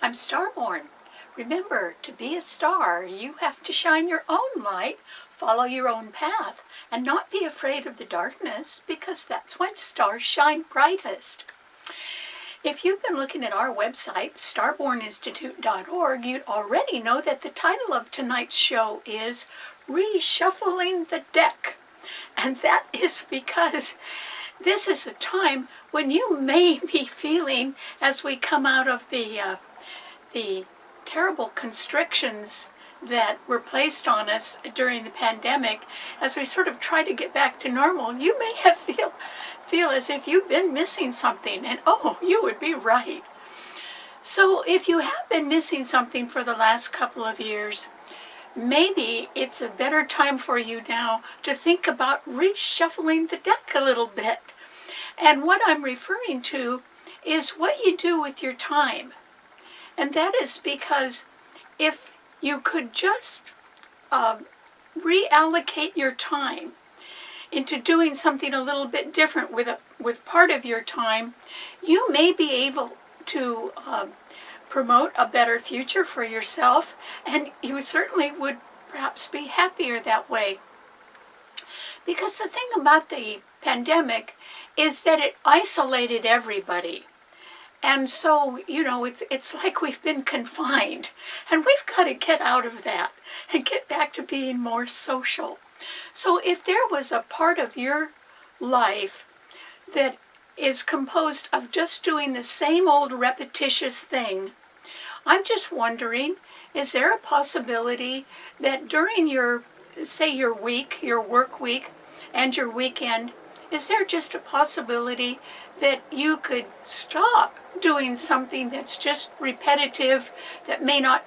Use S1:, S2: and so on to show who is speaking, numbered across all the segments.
S1: I'm Starborn. Remember, to be a star, you have to shine your own light, follow your own path, and not be afraid of the darkness, because that's when stars shine brightest. If you've been looking at our website, starborninstitute.org, you'd already know that the title of tonight's show is Reshuffling the Deck. And that is because this is a time when you may be feeling, as we come out of the terrible constrictions that were placed on us during the pandemic, as we sort of try to get back to normal, you may have feel as if you've been missing something, and oh, you would be right. So if you have been missing something for the last couple of years, maybe it's a better time for you now to think about reshuffling the deck a little bit. And what I'm referring to is what you do with your time. And that is because if you could just reallocate your time into doing something a little bit different with part of your time, you may be able to promote a better future for yourself, and you certainly would perhaps be happier that way. Because the thing about the pandemic is that it isolated everybody. And so, you know, it's like we've been confined, and we've got to get out of that and get back to being more social. So if there was a part of your life that is composed of just doing the same old repetitious thing, I'm just wondering, is there a possibility that during your, say, your week, your work week, and your weekend, is there just a possibility that you could stop doing something that's just repetitive, that may not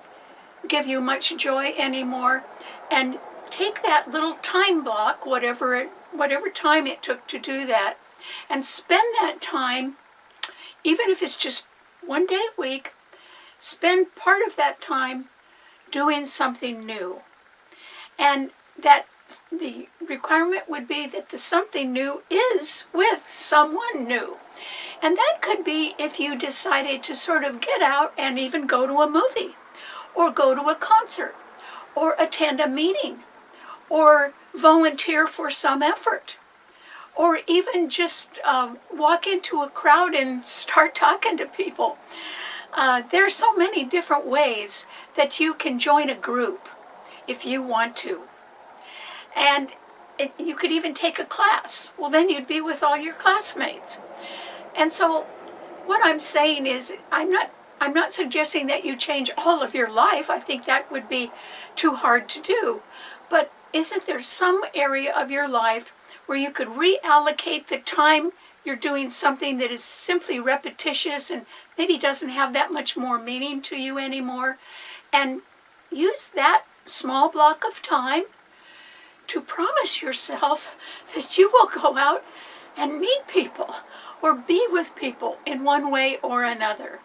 S1: give you much joy anymore, and take that little time block, whatever time it took to do that, and spend that time, even if it's just one day a week, spend part of that time doing something new. And that the requirement would be that the something new is with someone new. And that could be if you decided to sort of get out and even go to a movie, or go to a concert, or attend a meeting, or volunteer for some effort, or even just walk into a crowd and start talking to people. There are so many different ways that you can join a group if you want to. And you could even take a class. Well, then you'd be with all your classmates. And so what I'm saying is, I'm not suggesting that you change all of your life. I think that would be too hard to do. But isn't there some area of your life where you could reallocate the time you're doing something that is simply repetitious and maybe doesn't have that much more meaning to you anymore, and use that small block of time to promise yourself that you will go out and meet people or be with people in one way or another.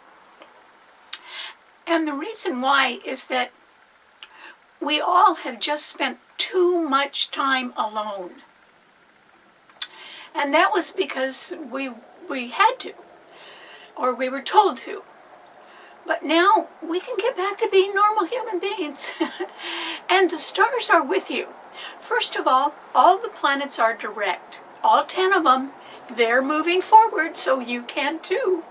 S1: And the reason why is that we all have just spent too much time alone. And that was because we had to, or we were told to. But now we can get back to being normal human beings. And the stars are with you. First of all the planets are direct. All 10 of them, they're moving forward, so you can too.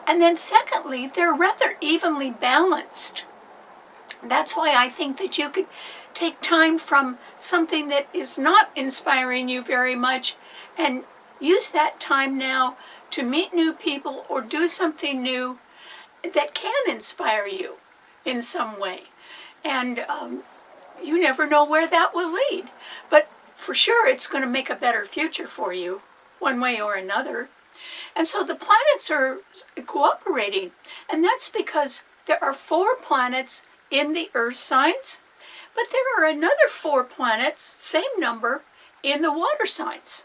S1: And then secondly, they're rather evenly balanced. That's why I think that you could take time from something that is not inspiring you very much and use that time now to meet new people or do something new that can inspire you in some way. And you never know where that will lead. But for sure, it's going to make a better future for you, one way or another. And so the planets are cooperating. And that's because there are 4 planets in the Earth signs, but there are another 4 planets, same number, in the water signs.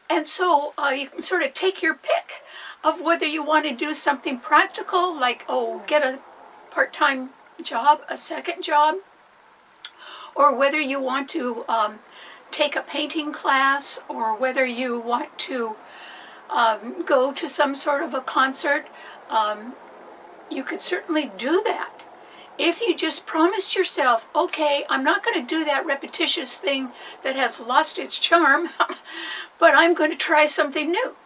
S1: And so you can sort of take your pick of whether you want to do something practical, like, get a part-time job, a second job, or whether you want to take a painting class, or whether you want to go to some sort of a concert. you could certainly do that. If you just promised yourself, okay, I'm not going to do that repetitious thing that has lost its charm, but I'm going to try something new.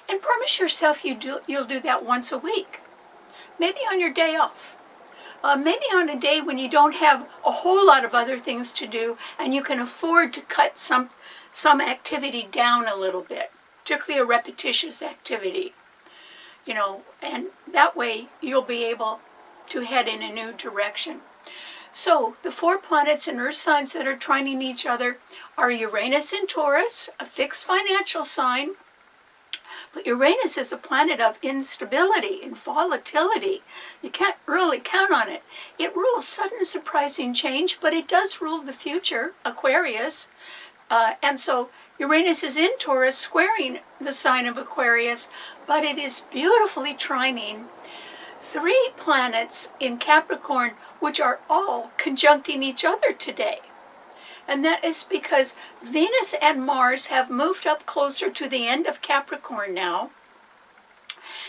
S1: And promise yourself you'll do that once a week. Maybe on your day off. Maybe on a day when you don't have a whole lot of other things to do and you can afford to cut some activity down a little bit, particularly a repetitious activity. And that way you'll be able to head in a new direction. So the 4 planets in Earth signs that are trining each other are Uranus in Taurus, a fixed financial sign. But Uranus is a planet of instability and volatility. You can't really count on it. It rules sudden surprising change, but it does rule the future, Aquarius. And so Uranus is in Taurus, squaring the sign of Aquarius, but it is beautifully trining 3 planets in Capricorn, which are all conjuncting each other today. And that is because Venus and Mars have moved up closer to the end of Capricorn now.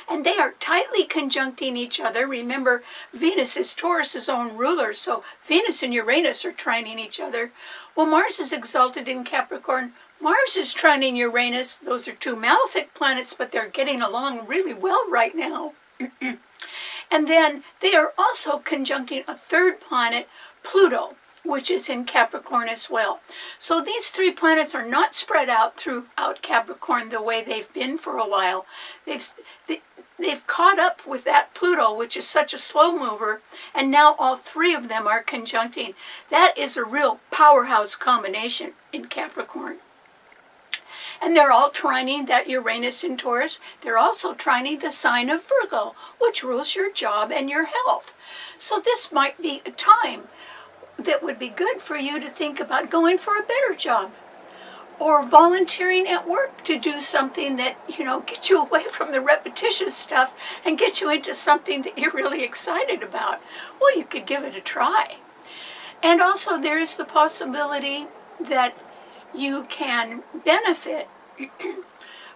S1: And they are tightly conjuncting each other. Remember, Venus is Taurus's own ruler, so Venus and Uranus are trining each other. Well, Mars is exalted in Capricorn. Mars is trining Uranus. Those are 2 malefic planets, but they're getting along really well right now. And then they are also conjuncting a 3rd planet, Pluto, which is in Capricorn as well. So these 3 planets are not spread out throughout Capricorn the way they've been for a while. They've caught up with that Pluto, which is such a slow mover, and now all 3 of them are conjuncting. That is a real powerhouse combination in Capricorn. And they're all trining that Uranus in Taurus. They're also trining the sign of Virgo, which rules your job and your health. So this might be a time that would be good for you to think about going for a better job, or volunteering at work to do something that, gets you away from the repetitious stuff and get you into something that you're really excited about. Well, you could give it a try. And also there is the possibility that you can benefit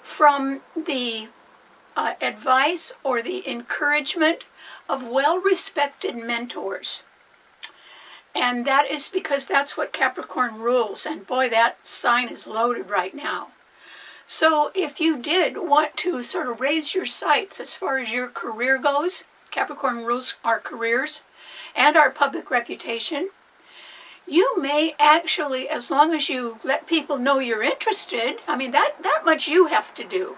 S1: from the advice or the encouragement of well-respected mentors. And that is because that's what Capricorn rules. And boy, that sign is loaded right now. So if you did want to sort of raise your sights as far as your career goes, Capricorn rules our careers and our public reputation, you may actually, as long as you let people know you're interested, that much you have to do.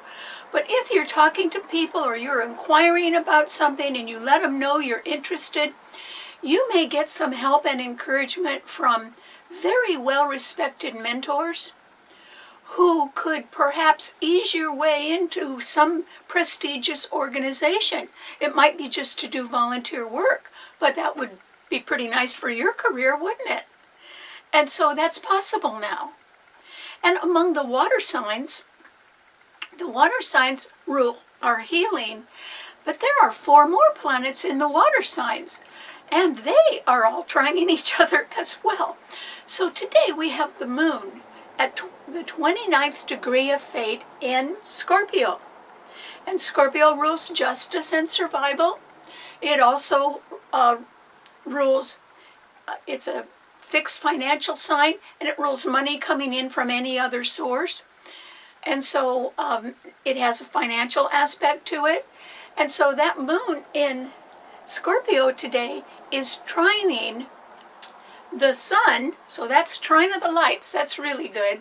S1: But if you're talking to people or you're inquiring about something and you let them know you're interested, you may get some help and encouragement from very well-respected mentors who could perhaps ease your way into some prestigious organization. It might be just to do volunteer work, but that would be pretty nice for your career, wouldn't it? And so that's possible now. And among the water signs rule our healing, but there are 4 more planets in the water signs, and they are all trining each other as well. So today we have the moon at the 29th degree of fate in Scorpio. And Scorpio rules justice and survival. It also rules, it's a fixed financial sign, and it rules money coming in from any other source. And so it has a financial aspect to it. And so that moon in Scorpio today is trining the sun, so that's trine of the lights, that's really good,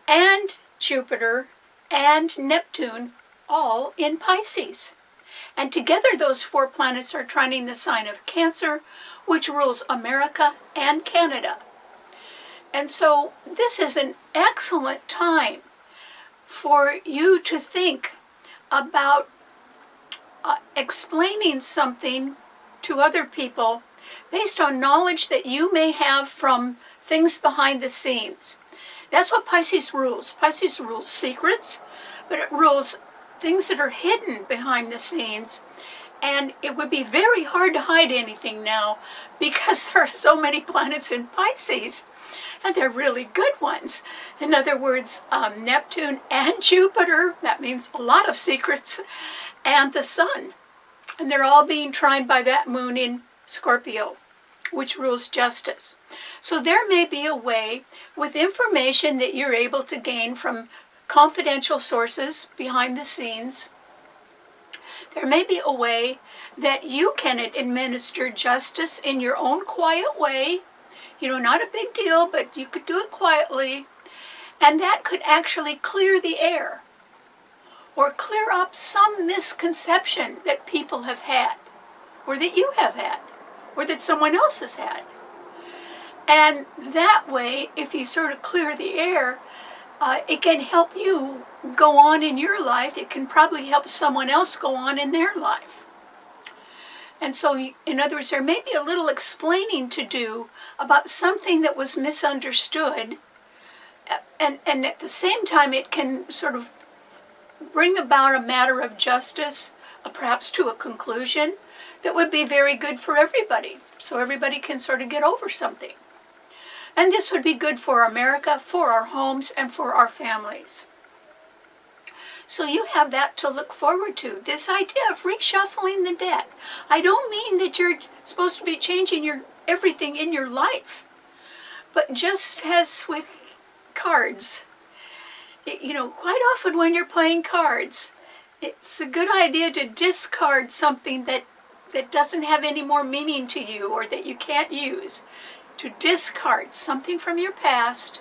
S1: and Jupiter and Neptune all in Pisces. And together those 4 planets are trining the sign of Cancer, which rules America and Canada. And so this is an excellent time for you to think about explaining something to other people based on knowledge that you may have from things behind the scenes. That's what Pisces rules. Pisces rules secrets, but it rules things that are hidden behind the scenes. And it would be very hard to hide anything now because there are so many planets in Pisces, and they're really good ones. In other words, Neptune and Jupiter, that means a lot of secrets, and the sun. And they're all being tried by that moon in Scorpio, which rules justice. So there may be a way with information that you're able to gain from confidential sources behind the scenes. There may be a way that you can administer justice in your own quiet way. Not a big deal, but you could do it quietly. And that could actually clear the air or clear up some misconception that people have had, or that you have had, or that someone else has had. And that way, if you sort of clear the air, it can help you go on in your life. It can probably help someone else go on in their life. And so, in other words, there may be a little explaining to do about something that was misunderstood. And at the same time, it can sort of bring about a matter of justice, perhaps to a conclusion, that would be very good for everybody. So everybody can sort of get over something. And this would be good for America, for our homes, and for our families. So you have that to look forward to. This idea of reshuffling the deck. I don't mean that you're supposed to be changing everything in your life. But just as with cards, quite often when you're playing cards, it's a good idea to discard something that doesn't have any more meaning to you or that you can't use. To discard something from your past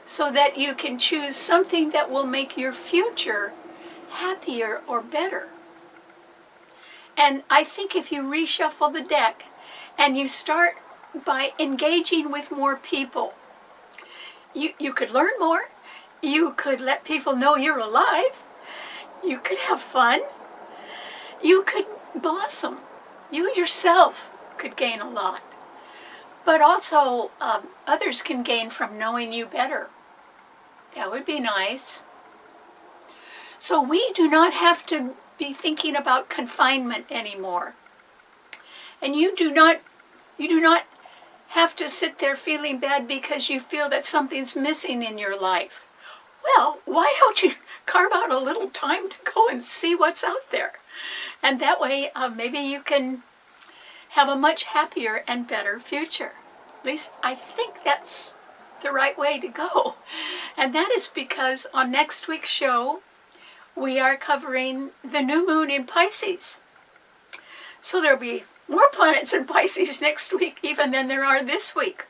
S1: so that you can choose something that will make your future happier or better. And I think if you reshuffle the deck and you start by engaging with more people, you could learn more, you could let people know you're alive, you could have fun, you could blossom, you yourself could gain a lot. But also, others can gain from knowing you better. That would be nice. So we do not have to be thinking about confinement anymore. And you do not have to sit there feeling bad because you feel that something's missing in your life. Well, why don't you carve out a little time to go and see what's out there? And that way, maybe you can have a much happier and better future. At least I think that's the right way to go. And that is because on next week's show, we are covering the new moon in Pisces. So there'll be more planets in Pisces next week even than there are this week.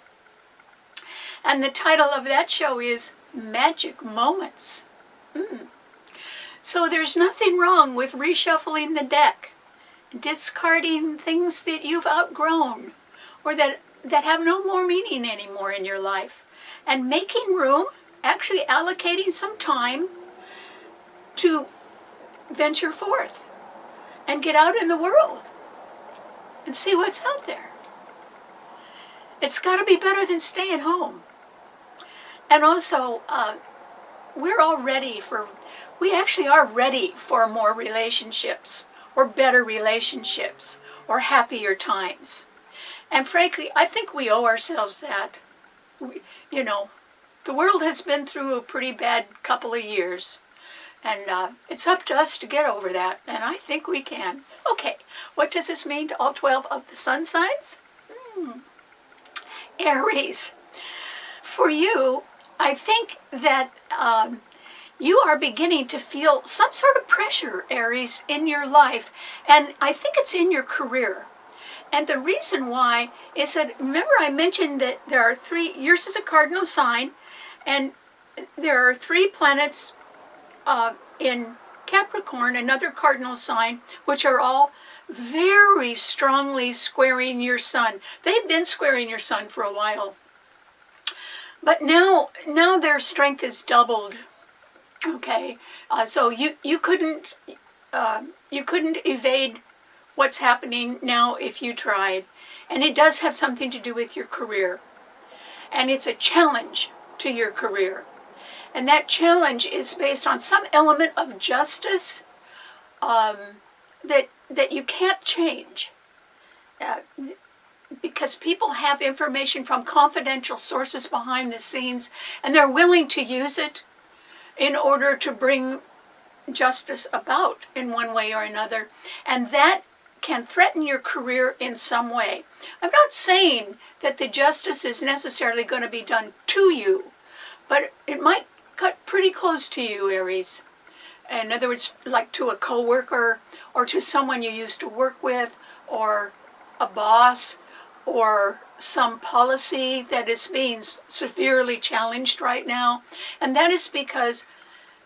S1: And the title of that show is Magic Moments. So there's nothing wrong with reshuffling the deck, discarding things that you've outgrown or that have no more meaning anymore in your life, and making room, actually allocating some time to venture forth and get out in the world and see what's out there. It's got to be better than staying home. And also, we actually are ready for more relationships, or better relationships, or happier times. And frankly, I think we owe ourselves that. The world has been through a pretty bad couple of years. And it's up to us to get over that. And I think we can. Okay, what does this mean to all 12 of the sun signs? Aries. For you, I think that you are beginning to feel some sort of pressure, Aries, in your life. And I think it's in your career. And the reason why is that, remember I mentioned that there are yours is a cardinal sign, and there are 3 planets in Capricorn, another cardinal sign, which are all very strongly squaring your sun. They've been squaring your sun for a while. But now their strength is doubled. Okay, so you couldn't evade what's happening now if you tried. And it does have something to do with your career. And it's a challenge to your career. And that challenge is based on some element of justice that you can't change. Because people have information from confidential sources behind the scenes, and they're willing to use it in order to bring justice about in one way or another, and that can threaten your career in some way. I'm not saying that the justice is necessarily going to be done to you, but it might cut pretty close to you, Aries. In other words, like to a coworker, or to someone you used to work with, or a boss, or some policy that is being severely challenged right now. And that is because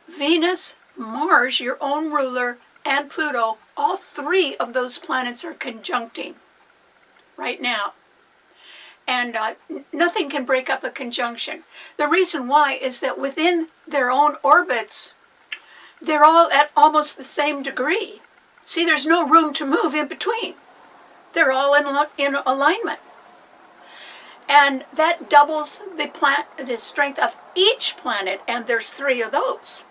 S1: Venus, Mars, your own ruler, and Pluto, all three of those planets are conjuncting right now. And nothing can break up a conjunction. The reason why is that within their own orbits, they're all at almost the same degree. See, there's no room to move in between. They're all in alignment. And that doubles the strength of each planet, and there's three of those.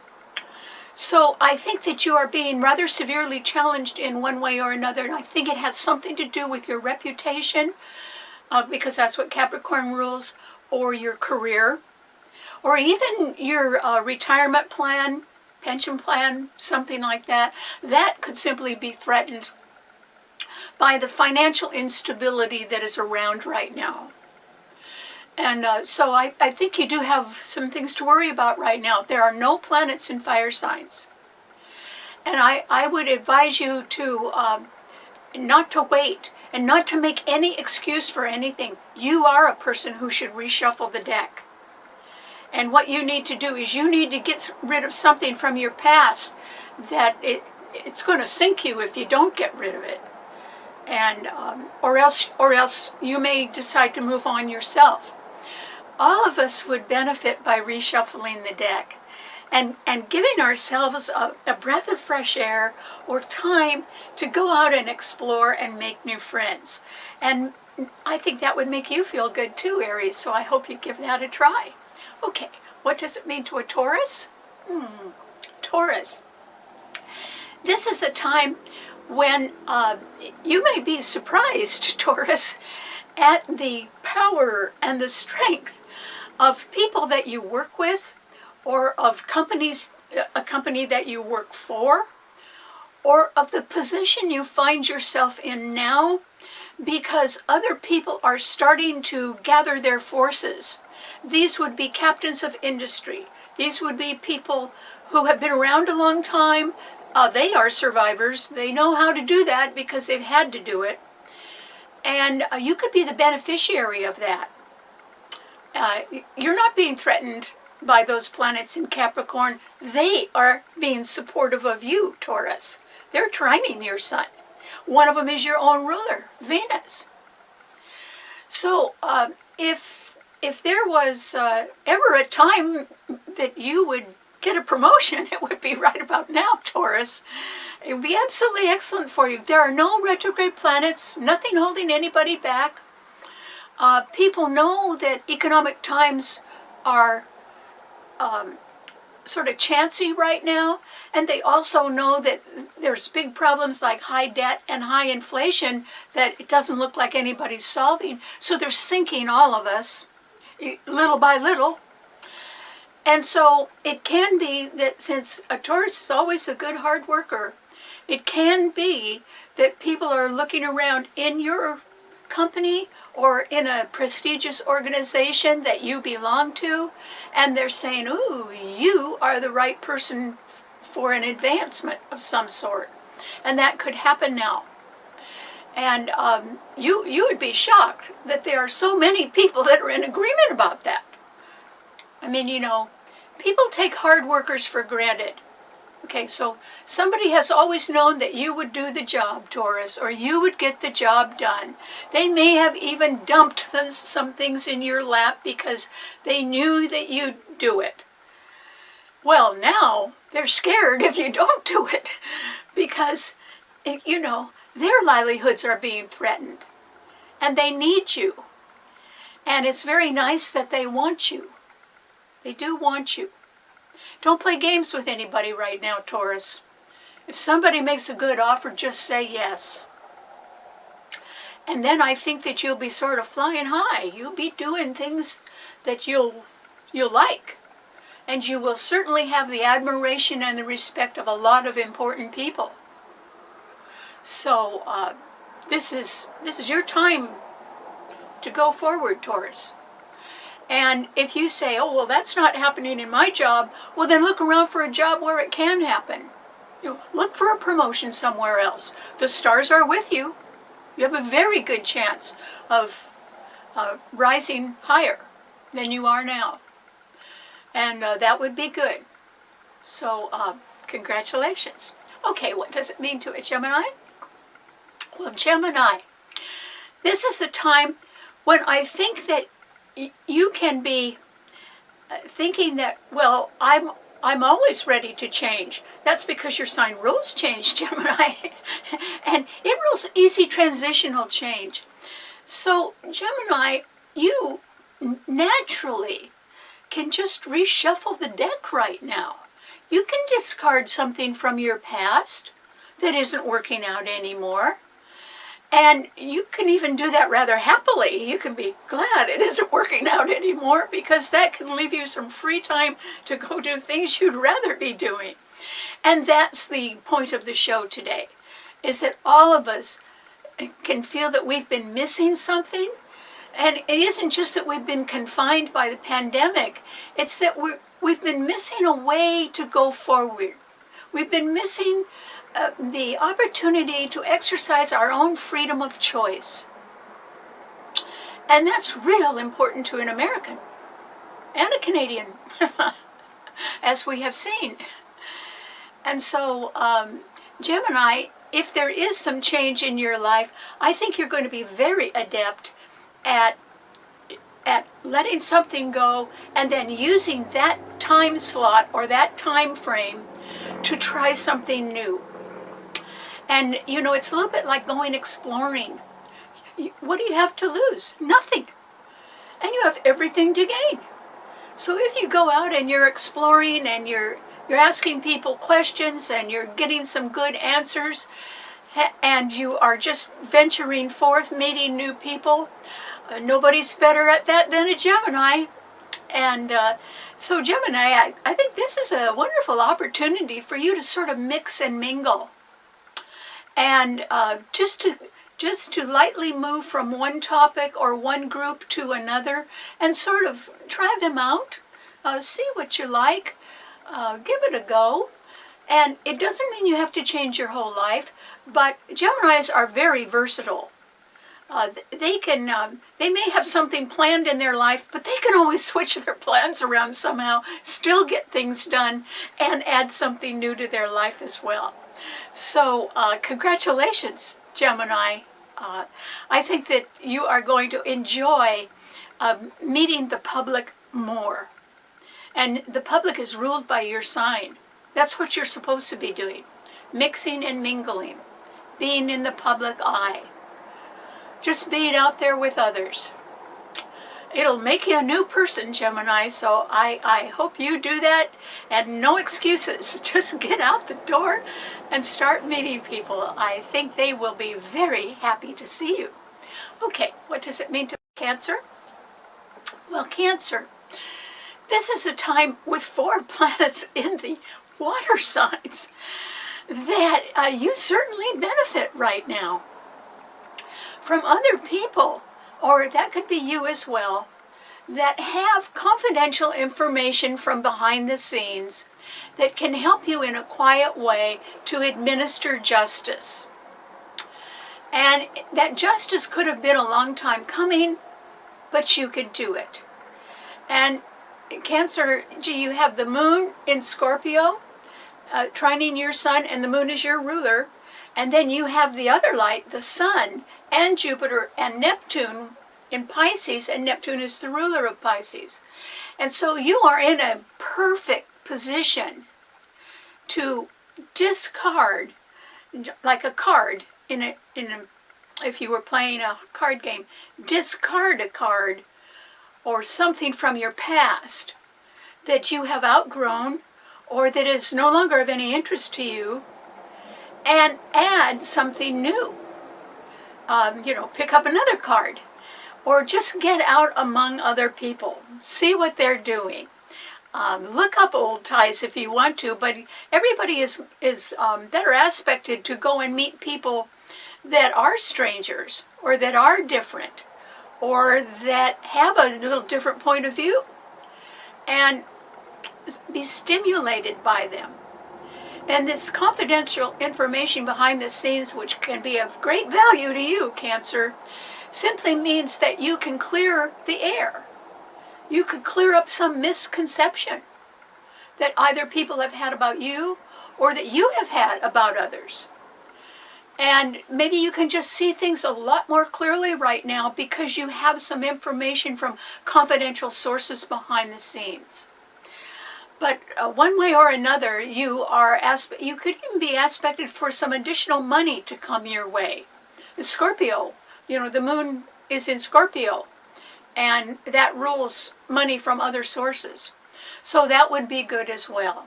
S1: So I think that you are being rather severely challenged in one way or another, and I think it has something to do with your reputation, because that's what Capricorn rules, or your career, or even your retirement plan, pension plan, something like that. That could simply be threatened by the financial instability that is around right now. And so I think you do have some things to worry about right now. There are no planets in fire signs. And I would advise you to not to wait and not to make any excuse for anything. You are a person who should reshuffle the deck. And what you need to do is you need to get rid of something from your past that it's going to sink you if you don't get rid of it. And or else you may decide to move on yourself. All of us would benefit by reshuffling the deck and giving ourselves a breath of fresh air or time to go out and explore and make new friends. And I think that would make you feel good too, Aries, so I hope you give that a try. Okay, what does it mean to a Taurus? Taurus. This is a time when you may be surprised, Taurus, at the power and the strength of people that you work with, or of companies, a company that you work for, or of the position you find yourself in now, because other people are starting to gather their forces. These would be captains of industry. These would be people who have been around a long time. They are survivors. They know how to do that because they've had to do it. And you could be the beneficiary of that. You're not being threatened by those planets in Capricorn. They are being supportive of you, Taurus. They're trining your sun. One of them is your own ruler, Venus. So if there was ever a time that you would get a promotion, it would be right about now, Taurus. It would be absolutely excellent for you. There are no retrograde planets, nothing holding anybody back. People know that economic times are sort of chancy right now, and they also know that there's big problems like high debt and high inflation that it doesn't look like anybody's solving. So they're sinking all of us little by little. And so it can be that since a Taurus is always a good hard worker, it can be that people are looking around in your company or in a prestigious organization that you belong to, and they're saying, ooh, you are the right person for an advancement of some sort. And that could happen now. And you would be shocked that there are so many people that are in agreement about that. I mean, you know, people take hard workers for granted. Okay, so somebody has always known that you would do the job, Taurus, or you would get the job done. They may have even dumped some things in your lap because they knew that you'd do it. Well, now they're scared if you don't do it because, you know, their livelihoods are being threatened and they need you. And it's very nice that they want you. They do want you. Don't play games with anybody right now, Taurus. If somebody makes a good offer, just say yes. And then I think that you'll be sort of flying high. You'll be doing things that you'll like. And you will certainly have the admiration and the respect of a lot of important people. So this is your time to go forward, Taurus. And if you say, oh, well, that's not happening in my job, well, then look around for a job where it can happen. Look for a promotion somewhere else. The stars are with you. You have a very good chance of rising higher than you are now. And that would be good. So congratulations. Okay, what does it mean to a Gemini? Well, Gemini, this is a time when I think that you can be thinking that, well, I'm always ready to change. That's because your sign rules change, Gemini. And it rules easy transitional change. So, Gemini, you naturally can just reshuffle the deck right now. You can discard something from your past that isn't working out anymore. And you can even do that rather happily. You can be glad it isn't working out anymore, because that can leave you some free time to go do things you'd rather be doing. And that's the point of the show today, is that all of us can feel that we've been missing something. And it isn't just that we've been confined by the pandemic. It's that we've been missing a way to go forward. We've been missing the opportunity to exercise our own freedom of choice. And that's real important to an American and a Canadian, as we have seen. And so, Gemini, if there is some change in your life, I think you're going to be very adept at letting something go and then using that time slot or that time frame to try something new. And, you know, it's a little bit like going exploring. What do you have to lose? Nothing. And you have everything to gain. So if you go out and you're exploring and you're asking people questions and you're getting some good answers and you are just venturing forth, meeting new people, nobody's better at that than a Gemini. And so Gemini, I think this is a wonderful opportunity for you to sort of mix and mingle. And just to lightly move from one topic or one group to another and sort of try them out, see what you like, give it a go. And it doesn't mean you have to change your whole life, but Geminis are very versatile. They may have something planned in their life, but they can always switch their plans around somehow, still get things done, and add something new to their life as well. So congratulations, Gemini. I think that you are going to enjoy meeting the public more. And the public is ruled by your sign. That's what you're supposed to be doing. Mixing and mingling. Being in the public eye. Just being out there with others. It'll make you a new person, Gemini, so I hope you do that. And no excuses. Just get out the door and start meeting people. I think they will be very happy to see you. Okay, what does it mean to Cancer? Well, Cancer, this is a time with 4 planets in the water signs that you certainly benefit right now from other people, or that could be you as well, that have confidential information from behind the scenes that can help you in a quiet way to administer justice. And that justice could have been a long time coming, but you could do it. And Cancer, you have the moon in Scorpio, trining your sun, and the moon is your ruler. And then you have the other light, the sun, and Jupiter and Neptune in Pisces, and Neptune is the ruler of Pisces. And so you are in a perfect position to discard, like a card if you were playing a card game, discard a card or something from your past that you have outgrown or that is no longer of any interest to you, and add something new. Pick up another card, or just get out among other people. See what they're doing. Look up old ties if you want to, but everybody is better aspected to go and meet people that are strangers or that are different or that have a little different point of view and be stimulated by them. And this confidential information behind the scenes, which can be of great value to you, Cancer, simply means that you can clear the air. You could clear up some misconception that either people have had about you or that you have had about others. And maybe you can just see things a lot more clearly right now because you have some information from confidential sources behind the scenes. But one way or another, you could even be aspected for some additional money to come your way. The Scorpio, the moon is in Scorpio, and that rules money from other sources. So that would be good as well.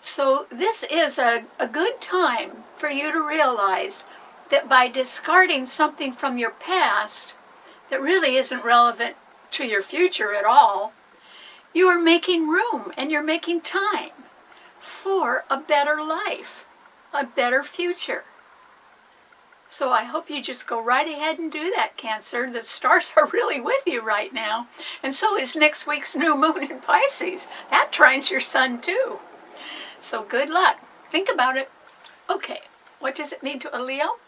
S1: So this is a good time for you to realize that by discarding something from your past that really isn't relevant to your future at all, you are making room and you're making time for a better life, a better future. So I hope you just go right ahead and do that, Cancer. The stars are really with you right now. And so is next week's new moon in Pisces. That trines your sun too. So good luck. Think about it. Okay, what does it mean to a Leo?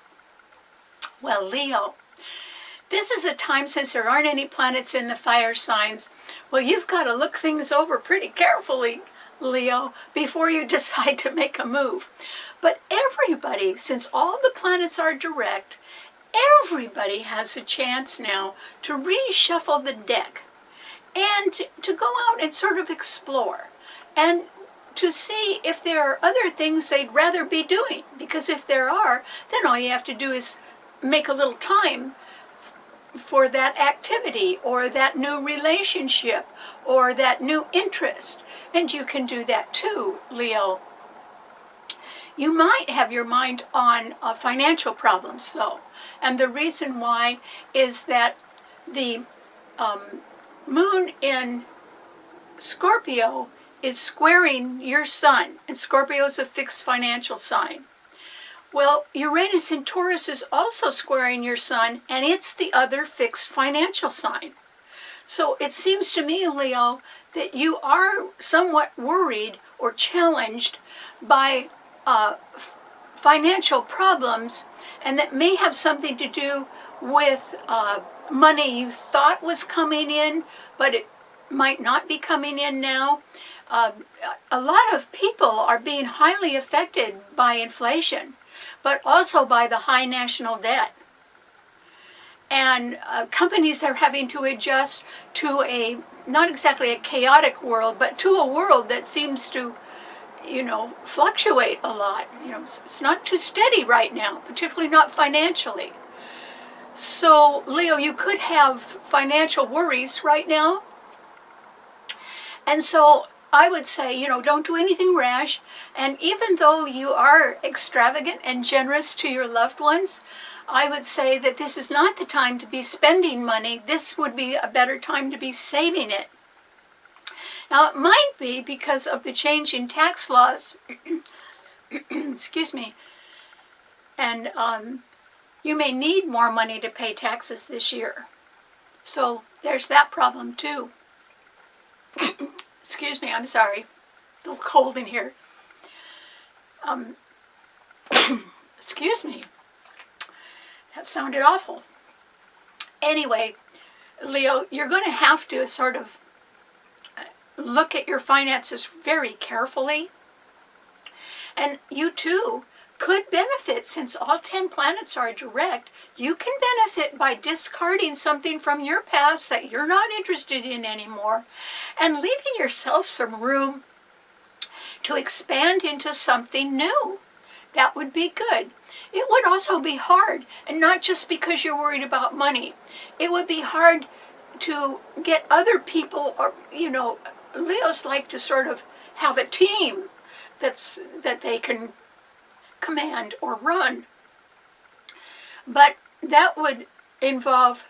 S1: Well, Leo, this is a time, since there aren't any planets in the fire signs, well, you've got to look things over pretty carefully, Leo, before you decide to make a move. But everybody, since all the planets are direct, everybody has a chance now to reshuffle the deck and to go out and sort of explore and to see if there are other things they'd rather be doing. Because if there are, then all you have to do is make a little time for that activity or that new relationship or that new interest. And you can do that too, Leo. You might have your mind on financial problems, though. And the reason why is that the moon in Scorpio is squaring your sun. And Scorpio is a fixed financial sign. Well, Uranus in Taurus is also squaring your sun, and it's the other fixed financial sign. So it seems to me, Leo, that you are somewhat worried or challenged by financial problems, and that may have something to do with money you thought was coming in, but it might not be coming in now. A lot of people are being highly affected by inflation, but also by the high national debt. And companies are having to adjust to not exactly a chaotic world, but to a world that seems to fluctuate a lot. It's not too steady right now, particularly not financially. So, Leo, you could have financial worries right now. And so I would say, don't do anything rash. And even though you are extravagant and generous to your loved ones, I would say that this is not the time to be spending money. This would be a better time to be saving it. Now, it might be because of the change in tax laws, excuse me, and you may need more money to pay taxes this year. So there's that problem too. Excuse me, I'm sorry. A little cold in here. Excuse me. That sounded awful. Anyway, Leo, you're going to have to sort of look at your finances very carefully. And you too could benefit, since all 10 planets are direct. You can benefit by discarding something from your past that you're not interested in anymore and leaving yourself some room to expand into something new. That would be good. It would also be hard, and not just because you're worried about money. It would be hard to get other people, or Leos like to sort of have a team that they can command or run. But that would involve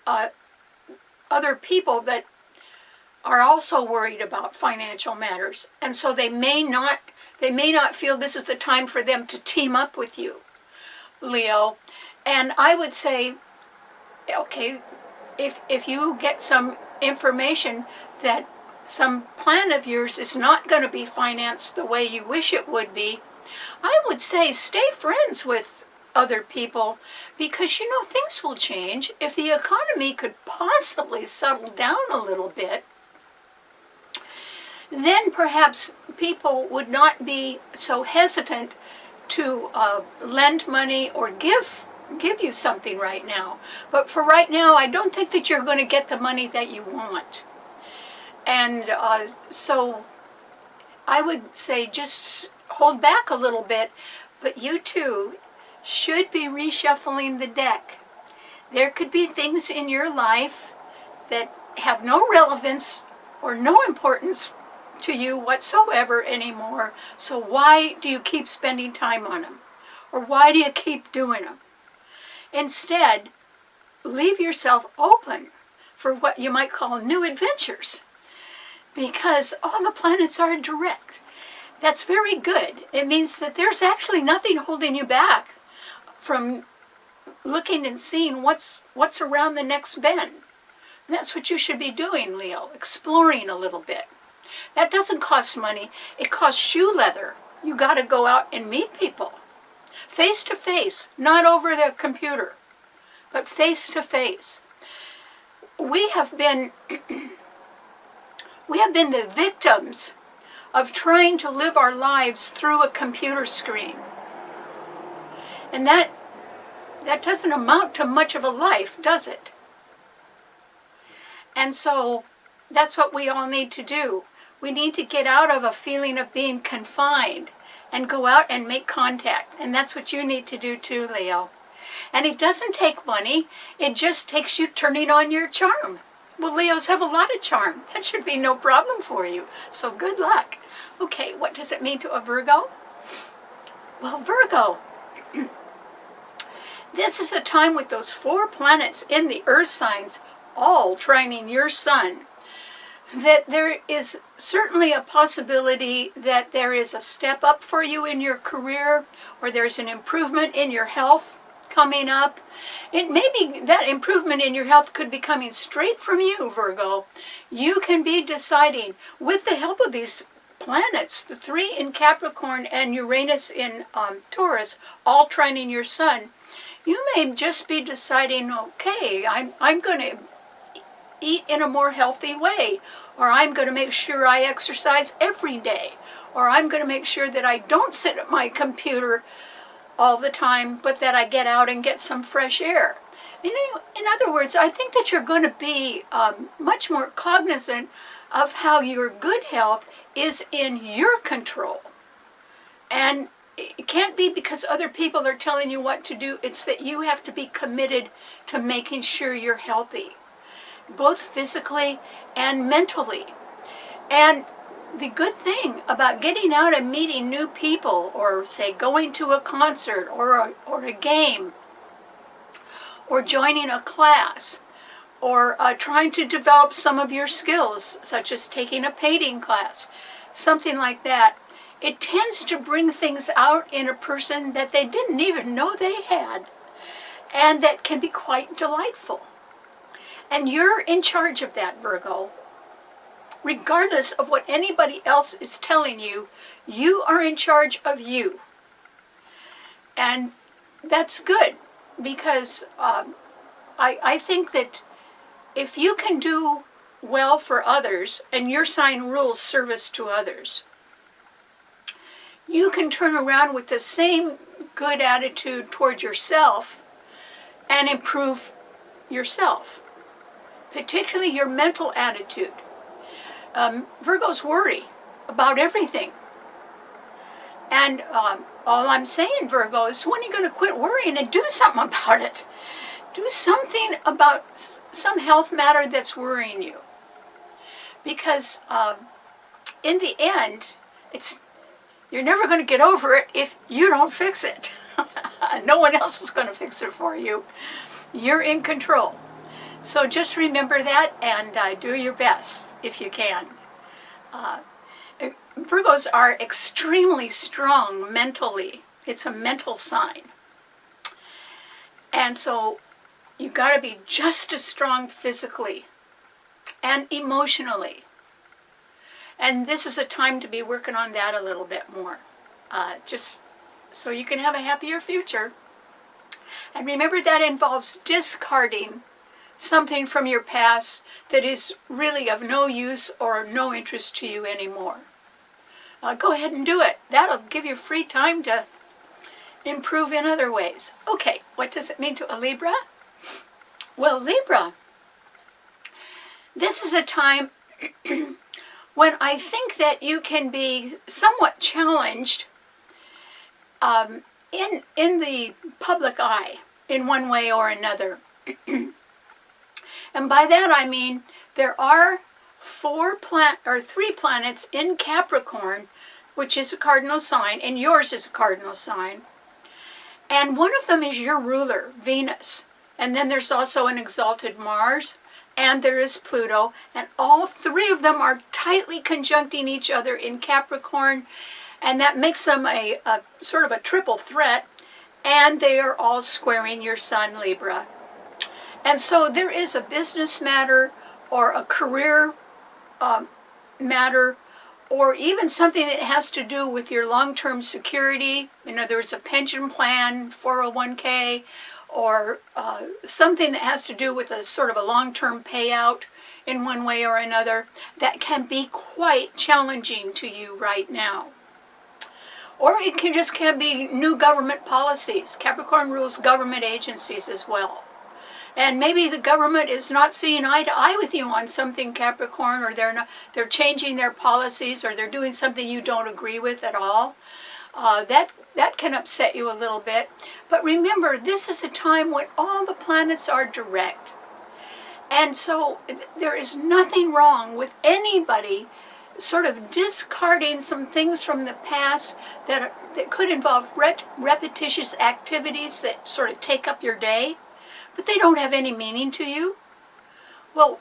S1: other people that are also worried about financial matters, and so they may not feel this is the time for them to team up with you, Leo. And I would say, okay, if you get some information that some plan of yours is not going to be financed the way you wish it would be, I would say stay friends with other people, because you know things will change. If the economy could possibly settle down a little bit, then perhaps people would not be so hesitant to lend money or give you something right now. But for right now, I don't think that you're going to get the money that you want. And so I would say just hold back a little bit, but you too should be reshuffling the deck. There could be things in your life that have no relevance or no importance to you whatsoever anymore. So why do you keep spending time on them? Or why do you keep doing them? Instead, leave yourself open for what you might call new adventures, because all the planets are direct. That's very good. It means that there's actually nothing holding you back from looking and seeing what's around the next bend. And that's what you should be doing, Leo, exploring a little bit. That doesn't cost money. It costs shoe leather. You got to go out and meet people. Face to face, not over the computer, but face to face. We have been the victims of trying to live our lives through a computer screen. And that doesn't amount to much of a life, does it? And so that's what we all need to do. We need to get out of a feeling of being confined and go out and make contact. And that's what you need to do too, Leo. And it doesn't take money. It just takes you turning on your charm. Well, Leos have a lot of charm. That should be no problem for you. So good luck. Okay, what does it mean to a Virgo? Well, Virgo, this is a time with those 4 planets in the earth signs all trining your sun, that there is certainly a possibility that there is a step up for you in your career, or there's an improvement in your health coming up. It may be that improvement in your health could be coming straight from you, Virgo. You can be deciding, with the help of these planets, the 3 in Capricorn and Uranus in Taurus, all trining your sun, you may just be deciding, okay, I'm going to eat in a more healthy way, or I'm going to make sure I exercise every day, or I'm going to make sure that I don't sit at my computer all the time, but that I get out and get some fresh air. In other words, I think that you're going to be much more cognizant of how your good health is in your control. And it can't be because other people are telling you what to do. It's that you have to be committed to making sure you're healthy, both physically and mentally. And the good thing about getting out and meeting new people, or say going to a concert or a game, or joining a class, or trying to develop some of your skills, such as taking a painting class, something like that, it tends to bring things out in a person that they didn't even know they had, and that can be quite delightful. And you're in charge of that, Virgo. Regardless of what anybody else is telling you, you are in charge of you. And that's good, because I think that if you can do well for others, and your sign rules service to others, you can turn around with the same good attitude toward yourself and improve yourself, particularly your mental attitude. Virgos worry about everything. And all I'm saying, Virgo, is when are you going to quit worrying and do something about it? Do something about some health matter that's worrying you. Because in the end, you're never going to get over it if you don't fix it. No one else is going to fix it for you. You're in control. So just remember that and do your best if you can. Virgos are extremely strong mentally. It's a mental sign. And so you've got to be just as strong physically and emotionally. And this is a time to be working on that a little bit more. Just so you can have a happier future. And remember that involves discarding something from your past that is really of no use or no interest to you anymore. Go ahead and do it. That'll give you free time to improve in other ways. Okay, what does it mean to a Libra? Well, Libra, this is a time when I think that you can be somewhat challenged in the public eye in one way or another. And by that I mean there are three planets in Capricorn, which is a cardinal sign, and yours is a cardinal sign. And one of them is your ruler, Venus. And then there's also an exalted Mars, and there is Pluto, and all three of them are tightly conjuncting each other in Capricorn, and that makes them a sort of a triple threat, and they are all squaring your sun, Libra. And so there is a business matter or a career matter, or even something that has to do with your long-term security. In other words, a pension plan, 401k, or something that has to do with a sort of a long-term payout in one way or another, that can be quite challenging to you right now. Or it can be new government policies. Capricorn rules government agencies as well. And maybe the government is not seeing eye to eye with you on something, Capricorn, or they're changing their policies, or they're doing something you don't agree with at all. That can upset you a little bit. But remember, this is the time when all the planets are direct. And so there is nothing wrong with anybody sort of discarding some things from the past that could involve repetitious activities that sort of take up your day, but they don't have any meaning to you. Well,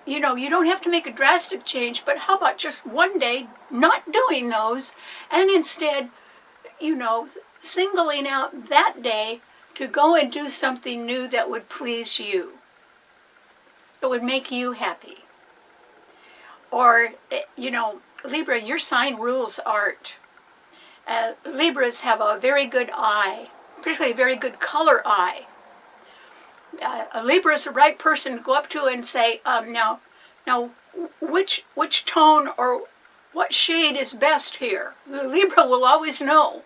S1: you don't have to make a drastic change, but how about just one day not doing those, and instead, singling out that day to go and do something new that would please you. It would make you happy. Or, Libra, your sign rules art. Libras have a very good eye, particularly a very good color eye. A Libra is the right person to go up to and say, now, which tone or what shade is best here? The Libra will always know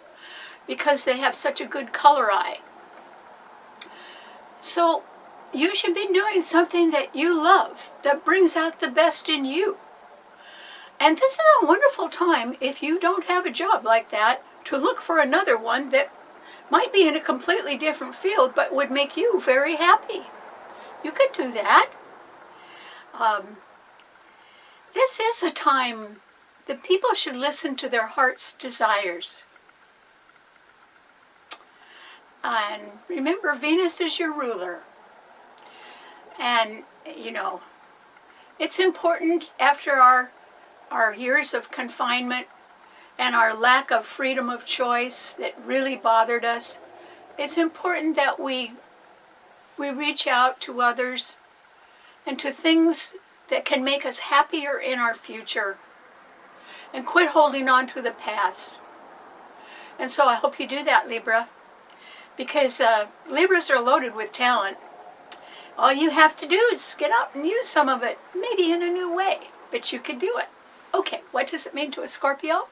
S1: because they have such a good color eye. So you should be doing something that you love, that brings out the best in you. And this is a wonderful time, if you don't have a job like that, to look for another one that might be in a completely different field, but would make you very happy. You could do that. This is a time that people should listen to their heart's desires. And remember, Venus is your ruler. And, it's important after our years of confinement and our lack of freedom of choice that really bothered us, it's important that we reach out to others and to things that can make us happier in our future and quit holding on to the past. And so I hope you do that, Libra, because Libras are loaded with talent. All you have to do is get out and use some of it, maybe in a new way, but you could do it. Okay, what does it mean to a Scorpio?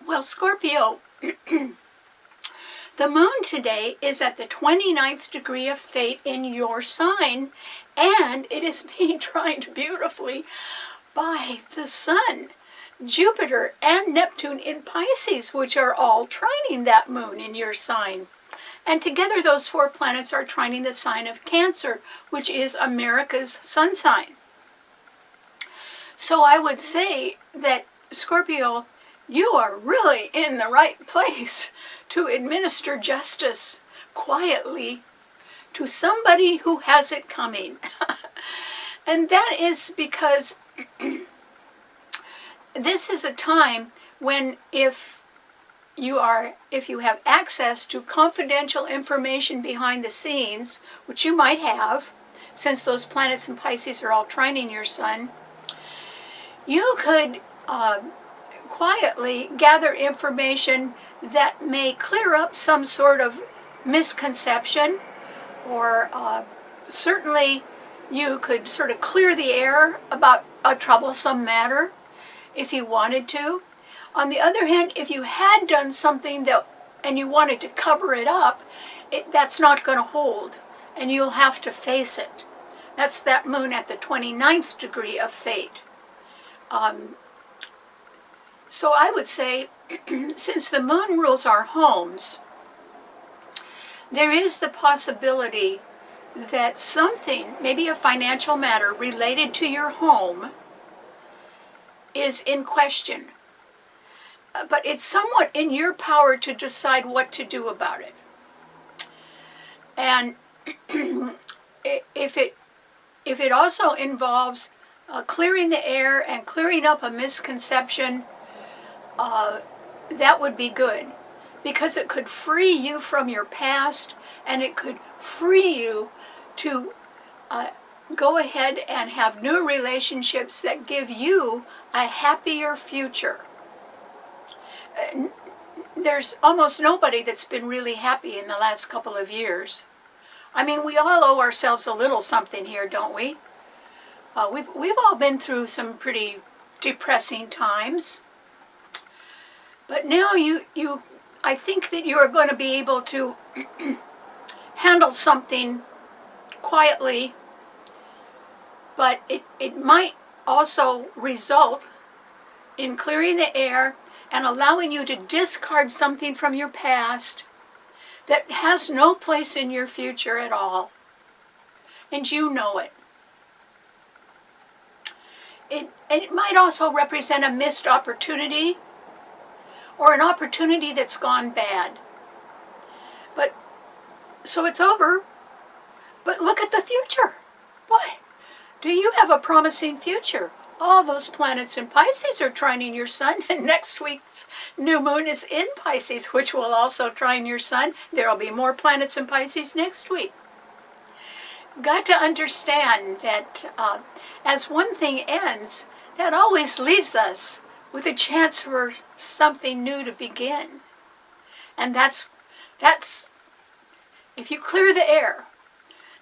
S1: Well, Scorpio, the moon today is at the 29th degree of fate in your sign, and it is being tried beautifully by the sun, Jupiter, and Neptune in Pisces, which are all trining that moon in your sign. And together those four planets are trining the sign of Cancer, which is America's sun sign. So I would say that, Scorpio, you are really in the right place to administer justice quietly to somebody who has it coming. And that is because this is a time when if you have access to confidential information behind the scenes, which you might have, since those planets in Pisces are all trining your sun, you could quietly gather information that may clear up some sort of misconception, or certainly you could sort of clear the air about a troublesome matter if you wanted to. On the other hand, if you had done something and you wanted to cover it up, that's not going to hold, and you'll have to face it. That's that moon at the 29th degree of fate. So I would say, since the moon rules our homes, there is the possibility that something, maybe a financial matter related to your home, is in question. But it's somewhat in your power to decide what to do about it. And if it also involves clearing the air and clearing up a misconception, that would be good, because it could free you from your past, and it could free you to go ahead and have new relationships that give you a happier future. There's almost nobody that's been really happy in the last couple of years. I mean, we all owe ourselves a little something here, don't we? We've all been through some pretty depressing times. But now I think that you are going to be able to handle something quietly, but it might also result in clearing the air and allowing you to discard something from your past that has no place in your future at all. And you know it. It might also represent a missed opportunity, or an opportunity that's gone bad. But, so it's over. But look at the future. Boy, do you have a promising future? All those planets in Pisces are trining your sun, and next week's new moon is in Pisces, which will also trine your sun. There will be more planets in Pisces next week. You've got to understand that as one thing ends, that always leaves us with a chance for something new to begin. And that's if you clear the air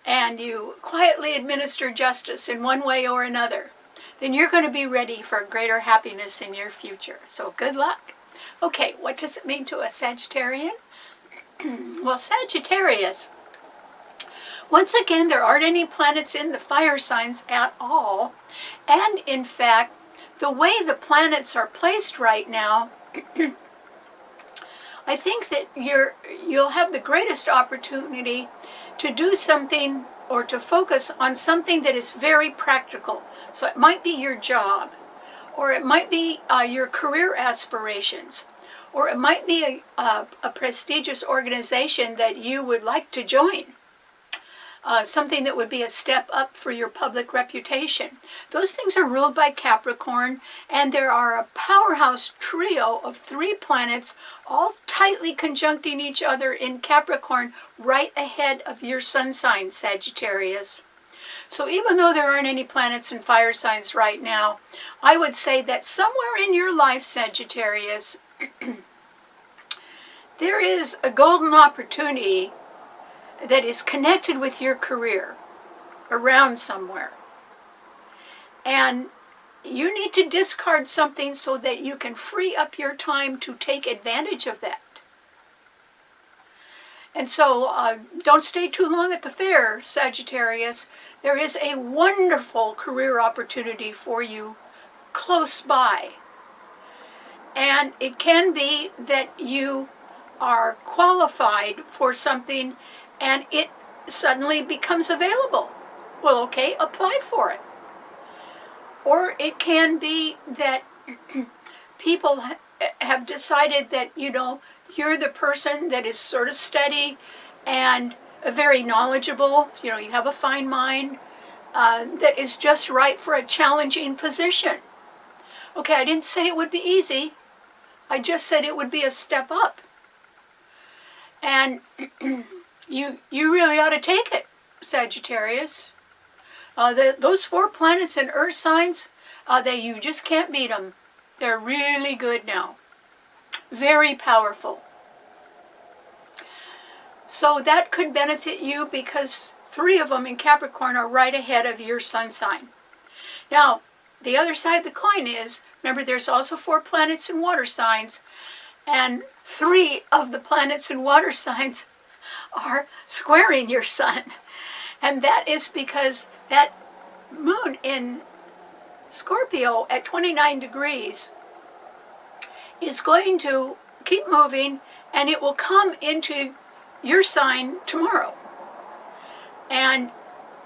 S1: and you quietly administer justice in one way or another, then you're going to be ready for greater happiness in your future. So good luck. Okay, what does it mean to a Sagittarian? Well, Sagittarius, once again, there aren't any planets in the fire signs at all. And in fact, the way the planets are placed right now, I think that you'll have the greatest opportunity to do something or to focus on something that is very practical. So it might be your job, or it might be your career aspirations, or it might be a prestigious organization that you would like to join. Something that would be a step up for your public reputation. Those things are ruled by Capricorn, and there are a powerhouse trio of 3 planets all tightly conjuncting each other in Capricorn right ahead of your sun sign, Sagittarius. So even though there aren't any planets in fire signs right now, I would say that somewhere in your life, Sagittarius, there is a golden opportunity that is connected with your career around somewhere. And you need to discard something so that you can free up your time to take advantage of that. And so don't stay too long at the fair, Sagittarius. There is a wonderful career opportunity for you close by. And it can be that you are qualified for something and it suddenly becomes available. Well, okay, apply for it. Or it can be that people have decided that, you're the person that is sort of steady and very knowledgeable. You know, you have a fine mind that is just right for a challenging position. Okay, I didn't say it would be easy. I just said it would be a step up. And you really ought to take it, Sagittarius. Those 4 planets and earth signs, you just can't beat them. They're really good now. Very powerful. So that could benefit you because 3 of them in Capricorn are right ahead of your sun sign. Now, the other side of the coin is, remember there's also 4 planets in water signs, and 3 of the planets in water signs are squaring your sun. And that is because that moon in Scorpio at 29 degrees is going to keep moving, and it will come into your sign tomorrow. And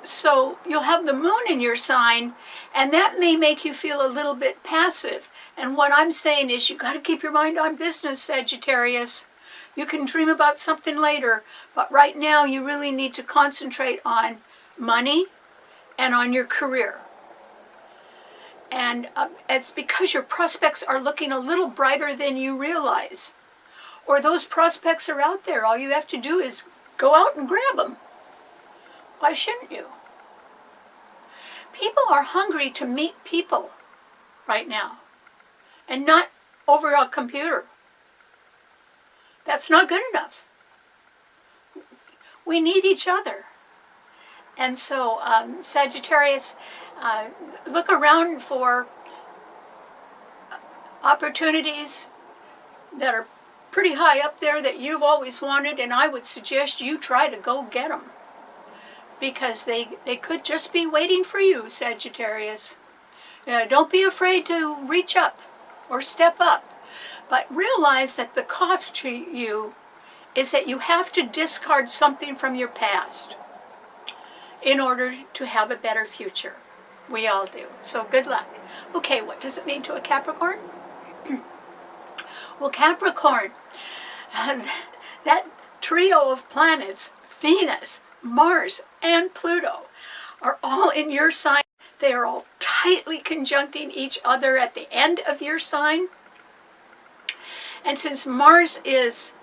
S1: so you'll have the moon in your sign, and that may make you feel a little bit passive. And what I'm saying is you got to keep your mind on business, Sagittarius. You can dream about something later, but right now you really need to concentrate on money and on your career. And it's because your prospects are looking a little brighter than you realize. Or those prospects are out there. All you have to do is go out and grab them. Why shouldn't you? People are hungry to meet people right now, and not over a computer. That's not good enough. We need each other. And so, Sagittarius, look around for opportunities that are pretty high up there that you've always wanted, and I would suggest you try to go get them. Because they could just be waiting for you, Sagittarius. Don't be afraid to reach up or step up. But realize that the cost to you is that you have to discard something from your past in order to have a better future. We all do. So good luck. Okay, what does it mean to a Capricorn? Well, Capricorn, that trio of planets, Venus, Mars, and Pluto, are all in your sign. They are all tightly conjuncting each other at the end of your sign. And since Mars is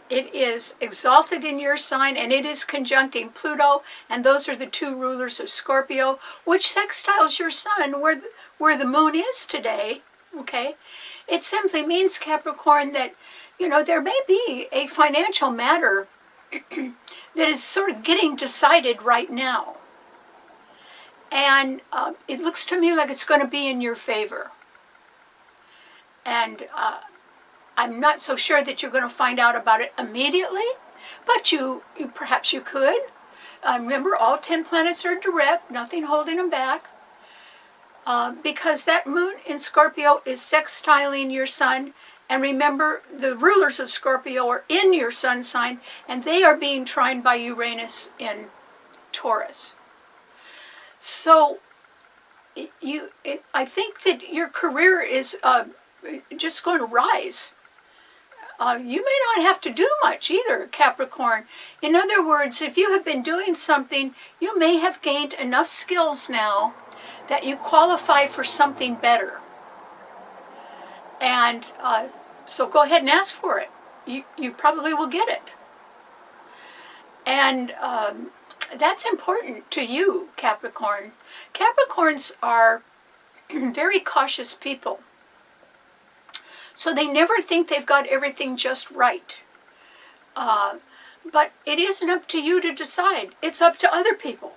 S1: it is exalted in your sign, and it is conjuncting Pluto, and those are the 2 rulers of Scorpio, which sextiles your sun where the moon is today, okay? It simply means, Capricorn, that, there may be a financial matter that is sort of getting decided right now. And it looks to me like it's going to be in your favor. And I'm not so sure that you're going to find out about it immediately, but you perhaps you could. Remember, all 10 planets are direct, nothing holding them back. Because that moon in Scorpio is sextiling your sun. And remember, the rulers of Scorpio are in your sun sign, and they are being trined by Uranus in Taurus. So I think that your career is just going to rise. You may not have to do much either, Capricorn. In other words, if you have been doing something, you may have gained enough skills now that you qualify for something better. And so go ahead and ask for it. You probably will get it. And that's important to you, Capricorn. Capricorns are very cautious people. So they never think they've got everything just right. But it isn't up to you to decide. It's up to other people.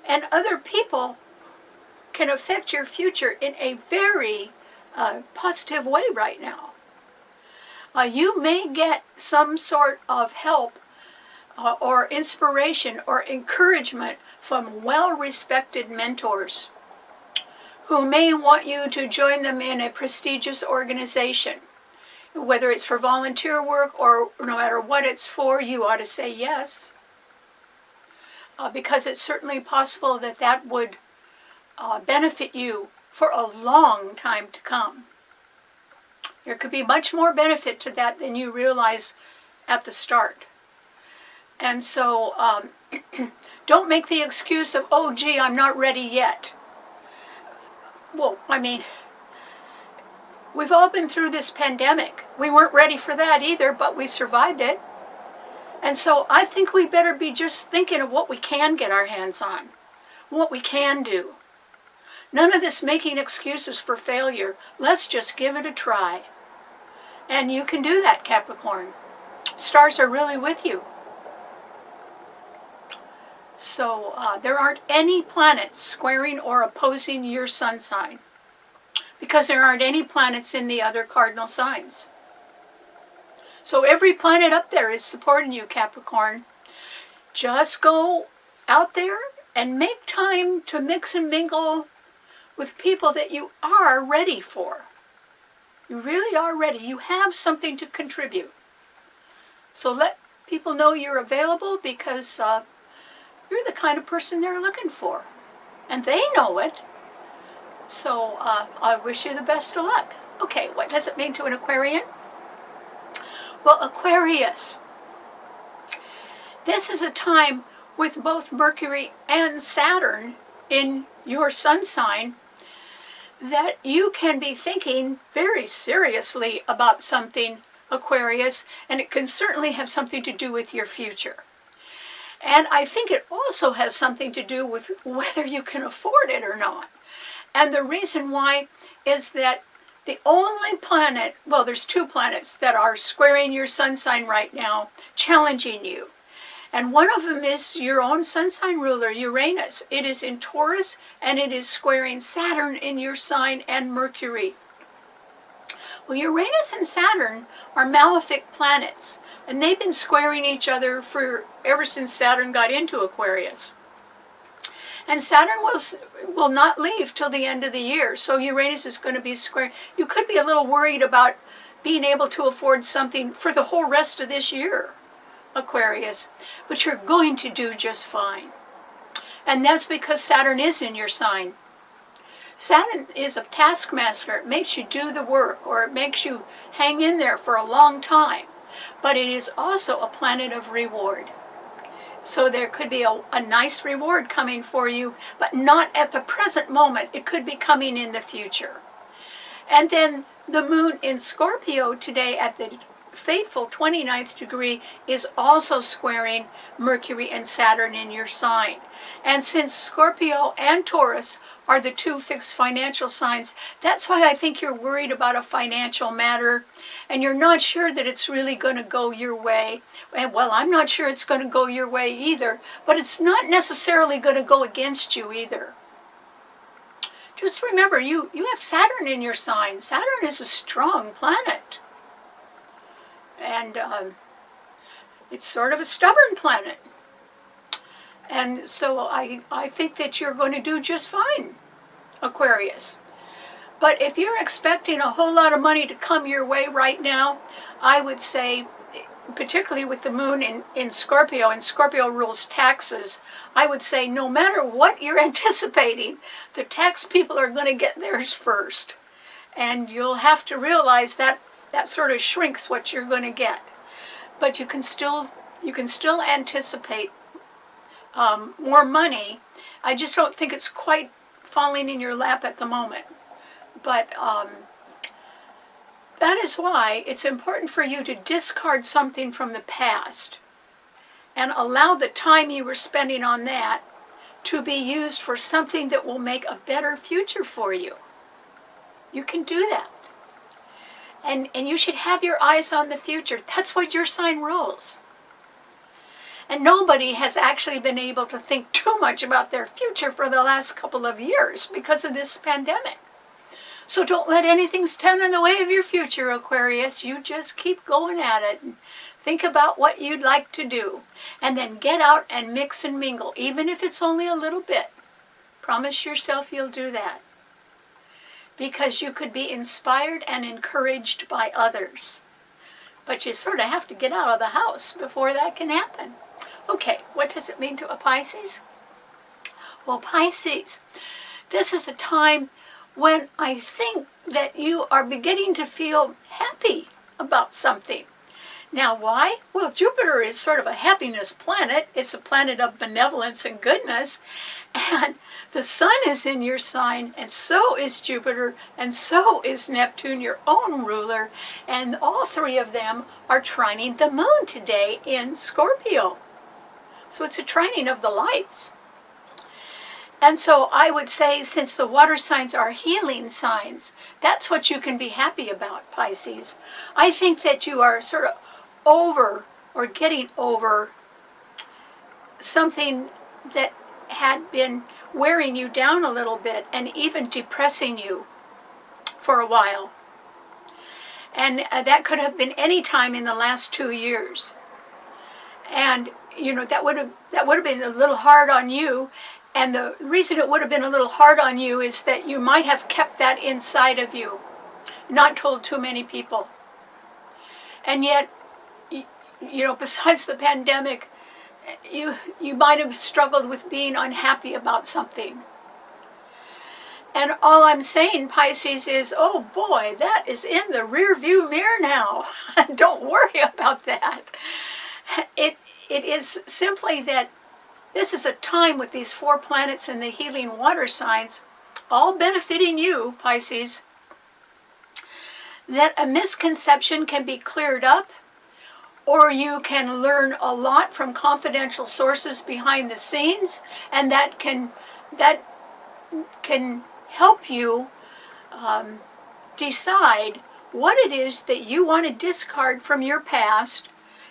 S1: And other people can affect your future in a very positive way right now. You may get some sort of help or inspiration or encouragement from well-respected mentors who may want you to join them in a prestigious organization. Whether it's for volunteer work or no matter what it's for, you ought to say yes. Because it's certainly possible that that would benefit you for a long time to come. There could be much more benefit to that than you realize at the start. And so don't make the excuse of, oh, gee, I'm not ready yet. Well, I mean, we've all been through this pandemic. We weren't ready for that either, but we survived it. And so I think we better be just thinking of what we can get our hands on, what we can do. None of this making excuses for failure. Let's just give it a try. And you can do that, Capricorn. Stars are really with you. So there aren't any planets squaring or opposing your sun sign, because there aren't any planets in the other cardinal signs. So every planet up there is supporting you, Capricorn. Just go out there and make time to mix and mingle with people that you are ready for. You really are ready. You have something to contribute. So let people know you're available, because you're the kind of person they're looking for. And they know it. So I wish you the best of luck. Okay, what does it mean to an Aquarian? Well, Aquarius, this is a time with both Mercury and Saturn in your sun sign that you can be thinking very seriously about something, Aquarius, and it can certainly have something to do with your future. And I think it also has something to do with whether you can afford it or not. And the reason why is that the only planet, well, there's two planets that are squaring your sun sign right now, challenging you. And one of them is your own sun sign ruler, Uranus. It is in Taurus, and it is squaring Saturn in your sign and Mercury. Well, Uranus and Saturn are malefic planets, and they've been squaring each other ever since Saturn got into Aquarius. And Saturn will not leave till the end of the year, so Uranus is going to be square. You could be a little worried about being able to afford something for the whole rest of this year, Aquarius, but you're going to do just fine. And that's because Saturn is in your sign. Saturn is a taskmaster. It makes you do the work, or it makes you hang in there for a long time. But it is also a planet of reward. So there could be a nice reward coming for you, but not at the present moment. It could be coming in the future. And then the moon in Scorpio today at the fateful 29th degree is also squaring Mercury and Saturn in your sign. And since Scorpio and Taurus are the two fixed financial signs, that's why I think you're worried about a financial matter, and you're not sure that it's really going to go your way. And well, I'm not sure it's going to go your way either, but it's not necessarily going to go against you either. Just remember, you have Saturn in your sign. Saturn is a strong planet. And it's sort of a stubborn planet. And so I think that you're going to do just fine, Aquarius. But if you're expecting a whole lot of money to come your way right now, I would say, particularly with the moon in Scorpio, and Scorpio rules taxes, I would say no matter what you're anticipating, the tax people are going to get theirs first. And you'll have to realize that that sort of shrinks what you're going to get. But you can still anticipate more money. I just don't think it's quite falling in your lap at the moment. But that is why it's important for you to discard something from the past and allow the time you were spending on that to be used for something that will make a better future for you. You can do that. And you should have your eyes on the future. That's what your sign rules. And nobody has actually been able to think too much about their future for the last couple of years because of this pandemic. So don't let anything stand in the way of your future, Aquarius. You just keep going at it and think about what you'd like to do. And then get out and mix and mingle, even if it's only a little bit. Promise yourself you'll do that. Because you could be inspired and encouraged by others. But you sort of have to get out of the house before that can happen. Okay, what does it mean to a Pisces? Well, Pisces, this is a time when I think that you are beginning to feel happy about something. Now, why? Well, Jupiter is sort of a happiness planet. It's a planet of benevolence and goodness. And the sun is in your sign, and so is Jupiter, and so is Neptune, your own ruler. And all three of them are trining the moon today in Scorpio. So it's a trining of the lights. And so I would say, since the water signs are healing signs, that's what you can be happy about, Pisces. I think that you are sort of over or getting over something that had been wearing you down a little bit and even depressing you for a while. And that could have been any time in the last 2 years. And you know, that would have been a little hard on you. And the reason it would have been a little hard on you is that you might have kept that inside of you, not told too many people. And yet, you know, besides the pandemic, you might have struggled with being unhappy about something. And all I'm saying, Pisces, is, oh boy, that is in the rear view mirror now. Don't worry about that. It is simply that this is a time with these 4 planets and the healing water signs, all benefiting you, Pisces, that a misconception can be cleared up, or you can learn a lot from confidential sources behind the scenes, and that can help you decide what it is that you want to discard from your past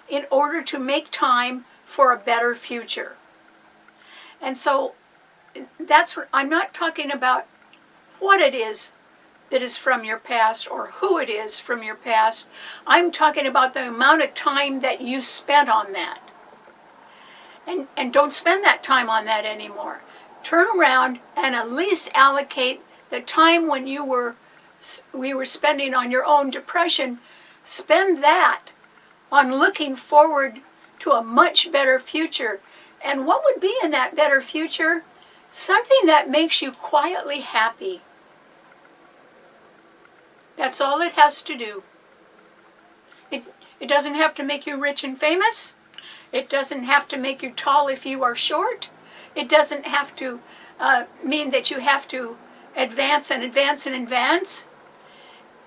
S1: in order to make time for a better future. And so that's what I'm not talking about, what it is that is from your past or who it is from your past. I'm talking about the amount of time that you spent on that. And don't spend that time on that anymore. Turn around and at least allocate the time when we were spending on your own depression. Spend that on looking forward to a much better future. And what would be in that better future? Something that makes you quietly happy. That's all it has to do. It doesn't have to make you rich and famous. It doesn't have to make you tall if you are short. It doesn't have to mean that you have to advance and advance and advance.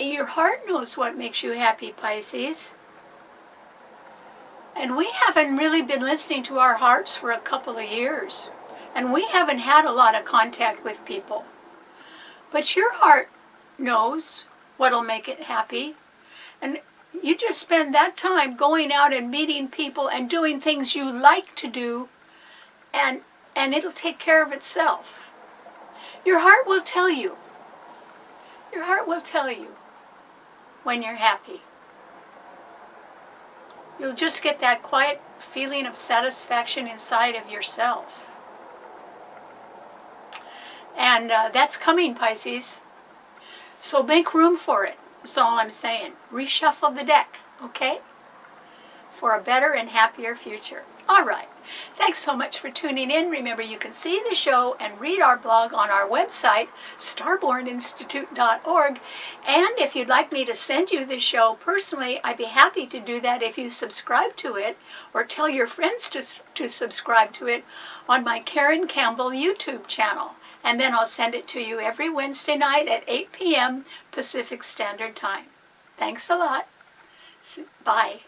S1: Your heart knows what makes you happy, Pisces. And we haven't really been listening to our hearts for a couple of years. And we haven't had a lot of contact with people. But your heart knows what'll make it happy. And you just spend that time going out and meeting people and doing things you like to do, and it'll take care of itself. Your heart will tell you. Your heart will tell you when you're happy. You'll just get that quiet feeling of satisfaction inside of yourself. And that's coming, Pisces. So make room for it. That's all I'm saying. Reshuffle the deck, okay? For a better and happier future. All right. Thanks so much for tuning in. Remember, you can see the show and read our blog on our website, STARBORNinstitute.org. And if you'd like me to send you the show personally, I'd be happy to do that if you subscribe to it, or tell your friends to subscribe to it on my Karen Campbell YouTube channel. And then I'll send it to you every Wednesday night at 8 p.m. Pacific Standard Time. Thanks a lot. Bye.